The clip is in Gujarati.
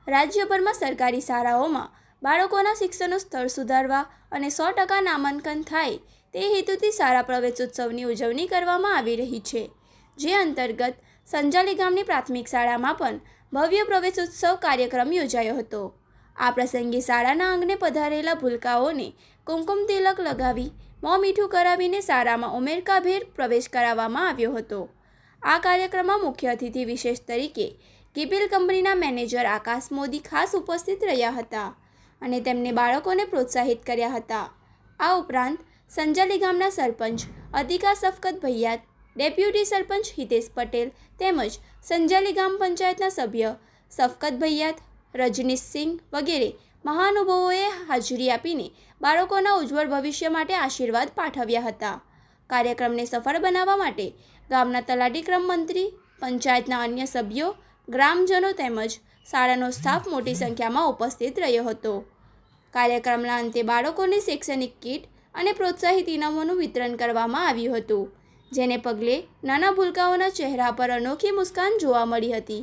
રાજ્યભરમાં સરકારી શાળાઓમાં બાળકોના શિક્ષણનું સ્તર સુધારવા અને 100% નામાંકન થાય તે હેતુથી શાળા પ્રવેશોત્સવની ઉજવણી કરવામાં આવી રહી છે, જે અંતર્ગત સંજાલી ગામની પ્રાથમિક શાળામાં પણ ભવ્ય પ્રવેશોત્સવ કાર્યક્રમ યોજાયો હતો. આ પ્રસંગે શાળાના આંગણે પધારેલા ભૂલકાઓને કુમકુમ તિલક લગાવી મોં મીઠું કરાવીને શાળામાં ઉમળકાભેર પ્રવેશ કરાવવામાં આવ્યો હતો. આ કાર્યક્રમમાં મુખ્ય અતિથિ વિશેષ તરીકે ગિબિલ કંપનીના મેનેજર આકાશ મોદી ખાસ ઉપસ્થિત રહ્યા હતા અને તેમને બાળકોને પ્રોત્સાહિત કર્યા હતા. આ ઉપરાંત સંજાલી ગામના સરપંચ અતિકા સફકત ભૈયાત, ડેપ્યુટી સરપંચ હિતેશ પટેલ તેમજ સંજાલી ગામ પંચાયતના સભ્ય સફકત ભૈયાત, રજનીશસિંહ વગેરે મહાનુભાવોએ હાજરી આપીને બાળકોના ઉજ્જવળ ભવિષ્ય માટે આશીર્વાદ પાઠવ્યા હતા. કાર્યક્રમને સફળ બનાવવા માટે ગામના તલાટી ક્રમ મંત્રી, પંચાયતના અન્ય સભ્યો, ગ્રામજનો તેમજ શાળાનો સ્ટાફ મોટી સંખ્યામાં ઉપસ્થિત રહ્યો હતો. કાર્યક્રમના અંતે બાળકોને શૈક્ષણિક કીટ અને પ્રોત્સાહિત ઇનામોનું વિતરણ કરવામાં આવ્યું હતું, જેને પગલે નાના ભૂલકાઓના ચહેરા પર અનોખી મુસ્કાન જોવા મળી હતી.